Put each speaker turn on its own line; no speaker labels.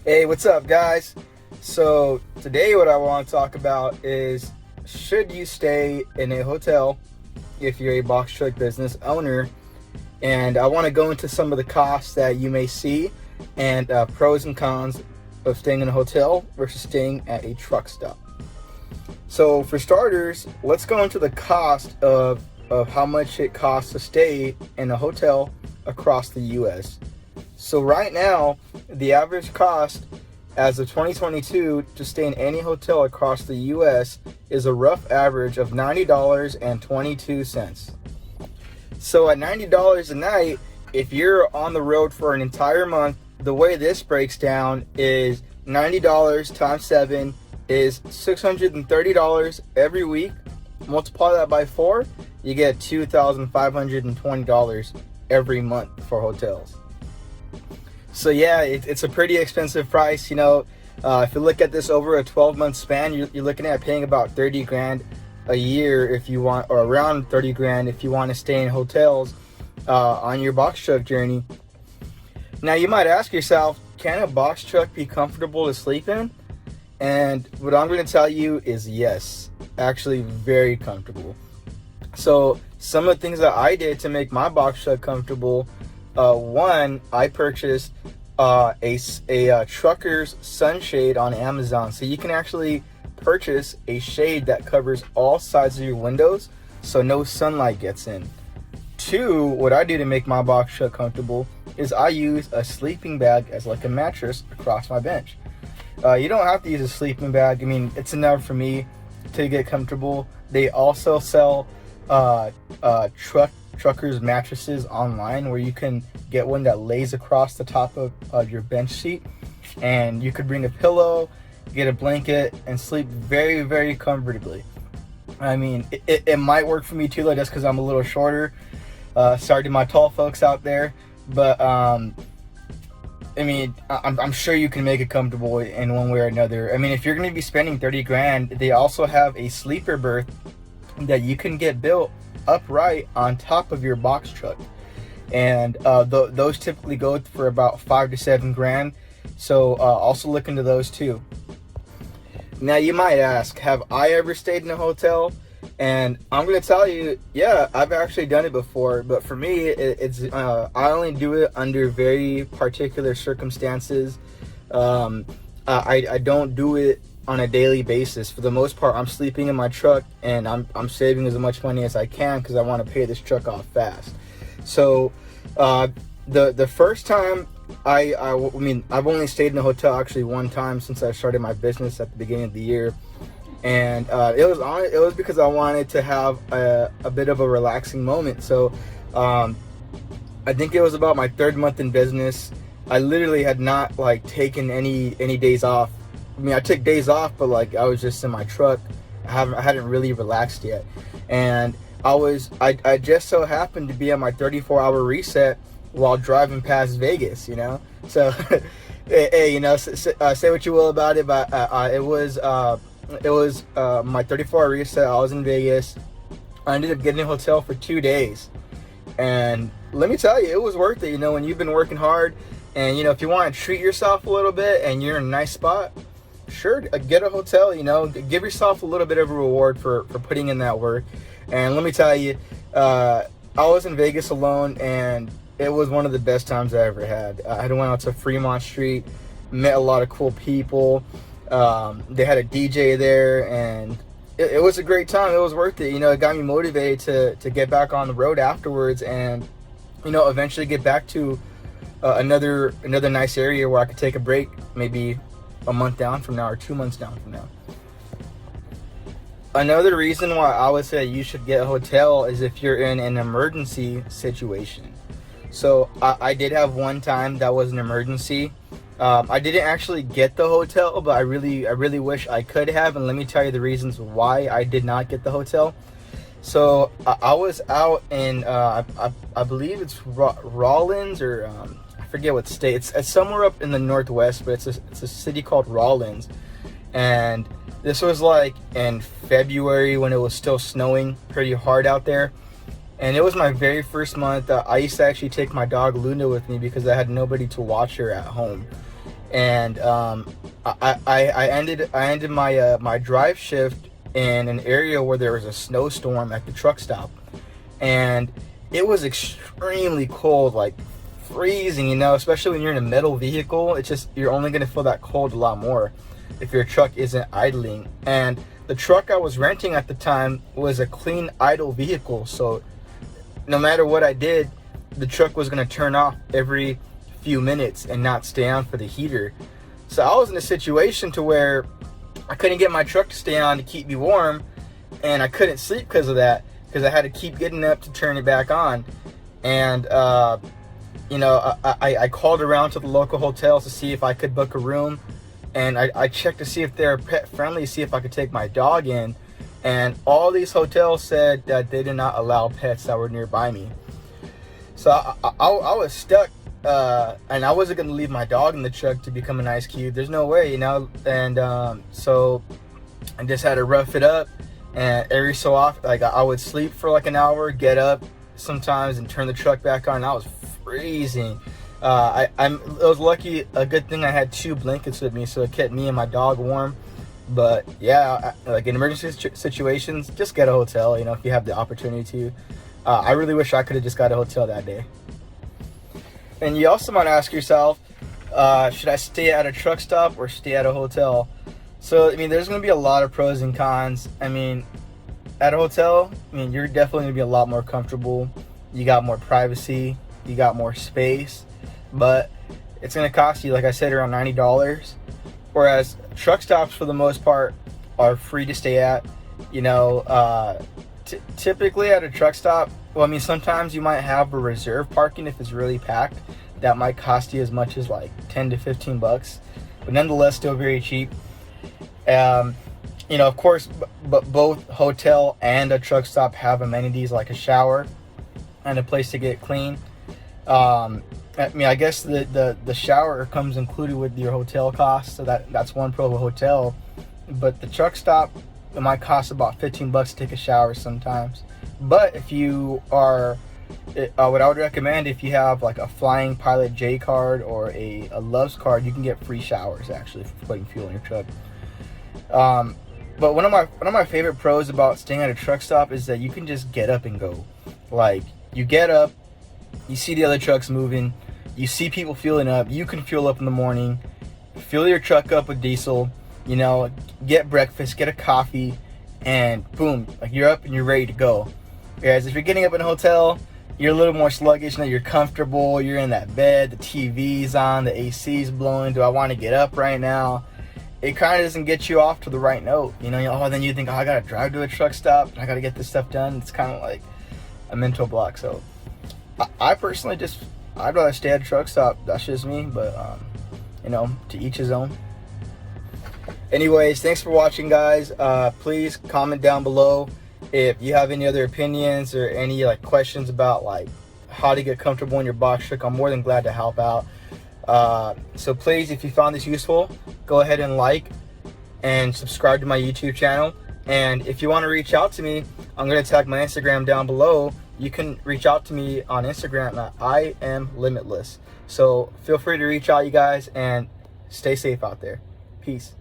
Hey, what's up, guys? So, today what I want to talk about is should you stay in a hotel if you're a box truck business owner? And I want to go into some of the costs that you may see and pros and cons of staying in a hotel versus staying at a truck stop. So, for starters, let's go into the cost of how much it costs to stay in a hotel across the U.S. So right now, the average cost as of 2022 to stay in any hotel across the U.S. is a rough average of $90.22. So at $90 a night, if you're on the road for an entire month, the way this breaks down is $90 times 7 is $630 every week. Multiply that by 4, you get $2,520 every month for hotels. So yeah, it's a pretty expensive price. If you look at this over a 12-month span, you're looking at paying about 30 grand a year if you want, or around 30 grand if you want to stay in hotels on your box truck journey. Now you might ask yourself, can a box truck be comfortable to sleep in? And what I'm going to tell you is yes, actually very comfortable. So some of the things that I did to make my box truck comfortable, one, I purchased a trucker's sunshade on Amazon. So you can actually purchase a shade that covers all sides of your windows so no sunlight gets in. Two, what I do to make my box truck comfortable is I use a sleeping bag as like a mattress across my bench. You don't have to use a sleeping bag. I mean, it's enough for me to get comfortable. They also sell truckers mattresses online where you can get one that lays across the top of your bench seat, and you could bring a pillow, get a blanket, and sleep very, very comfortably. I mean, it might work for me too, though, just because I'm a little shorter. Sorry to my tall folks out there, but I mean, I'm sure you can make it comfortable in one way or another. I mean, if you're going to be spending 30 grand, they also have a sleeper berth that you can get built upright on top of your box truck. And those typically go for about 5 to 7 grand. So also look into those too. Now you might ask, have I ever stayed in a hotel? And I'm going to tell you, yeah, I've actually done it before. But for me, I only do it under very particular circumstances. I don't do it on a daily basis. For the most part, I'm sleeping in my truck, and I'm saving as much money as I can because I want to pay this truck off fast. So the first time I mean, I've only stayed in a hotel actually one time since I started my business at the beginning of the year. And it was because I wanted to have a bit of a relaxing moment. So I think it was about my 3rd month in business. I literally had not taken any days off. I mean, I took days off, but I was just in my truck. I hadn't really relaxed yet. And I just so happened to be on my 34-hour reset while driving past Vegas, So hey, say what you will about it, but it was my 34-hour reset. I was in Vegas. I ended up getting a hotel for 2 days, and let me tell you, it was worth it. When you've been working hard, and if you want to treat yourself a little bit, and you're in a nice spot, sure, get a hotel. Give yourself a little bit of a reward for putting in that work. And let me tell you, I was in Vegas alone, and it was one of the best times I ever had. I went out to Fremont Street, met a lot of cool people. They had a DJ there, and it was a great time. It was worth it. It got me motivated to get back on the road afterwards, and eventually get back to another nice area where I could take a break, maybe a month down from now or 2 months down from now. Another reason why I would say you should get a hotel is if you're in an emergency situation. So I did have one time that was an emergency. I didn't actually get the hotel, but I really wish I could have, and let me tell you the reasons why I did not get the hotel. So I was out in I believe it's Rawlins, or I forget what state. It's somewhere up in the Northwest, but it's a city called Rawlins. And this was in February when it was still snowing pretty hard out there. And it was my very first month. I used to actually take my dog Luna with me because I had nobody to watch her at home. and I ended my my drive shift in an area where there was a snowstorm at the truck stop, and it was extremely cold, like freezing, you know, especially when you're in a metal vehicle. It's just, you're only going to feel that cold a lot more if your truck isn't idling. And the truck I was renting at the time was a clean idle vehicle, so no matter what I did, the truck was going to turn off every few minutes and not stay on for the heater. So I was in a situation to where I couldn't get my truck to stay on to keep me warm, and I couldn't sleep because of that, because I had to keep getting up to turn it back on. And you know, I called around to the local hotels to see if I could book a room, and I checked to see if they're pet friendly, see if I could take my dog in, and all these hotels said that they did not allow pets that were nearby me. So I was stuck, and I wasn't going to leave my dog in the truck to become an ice cube. There's no way, you know. And so I just had to rough it up, and every so often, like, I would sleep for like an hour, get up sometimes and turn the truck back on. And I was freezing. It was lucky, a good thing I had 2 blankets with me, so it kept me and my dog warm. But yeah, like in emergency situations, just get a hotel, you know, if you have the opportunity to. I really wish I could have just got a hotel that day. And you also might ask yourself, should I stay at a truck stop or stay at a hotel? So, I mean, there's going to be a lot of pros and cons. I mean, at a hotel, I mean, you're definitely going to be a lot more comfortable. You got more privacy. You got more space. But it's going to cost you, like I said, around $90. Whereas truck stops, for the most part, are free to stay at. You know, typically at a truck stop, well, I mean, sometimes you might have a reserve parking if it's really packed. That might cost you as much as like 10 to 15 bucks, but nonetheless still very cheap. You know, of course, but both hotel and a truck stop have amenities like a shower and a place to get clean. I mean, I guess the shower comes included with your hotel cost, so that's one pro of a hotel. But the truck stop, it might cost about 15 bucks to take a shower sometimes. But if you are, what I would recommend, if you have like a Flying Pilot J card or a Love's card, you can get free showers actually for putting fuel in your truck. But one of my favorite pros about staying at a truck stop is that you can just get up and go. Like, you get up, you see the other trucks moving, you see people fueling up, you can fuel up in the morning, fill your truck up with diesel, you know, get breakfast, get a coffee, and boom, like, you're up and you're ready to go. Whereas if you're getting up in a hotel, you're a little more sluggish. You know, you're comfortable, you're in that bed, the TV's on, the AC's blowing. Do I want to get up right now? It kind of doesn't get you off to the right note. You know, then you think, oh, I got to drive to a truck stop, I got to get this stuff done. It's kind of like a mental block. So I personally I'd rather stay at a truck stop. That's just me, but you know, to each his own. Anyways, thanks for watching, guys. Please comment down below if you have any other opinions or any like questions about like how to get comfortable in your box truck. I'm more than glad to help out. So please, if you found this useful, go ahead and like and subscribe to my YouTube channel. And if you want to reach out to me, I'm going to tag my Instagram down below. You can reach out to me on Instagram at I am limitless. So feel free to reach out, you guys, and stay safe out there. Peace.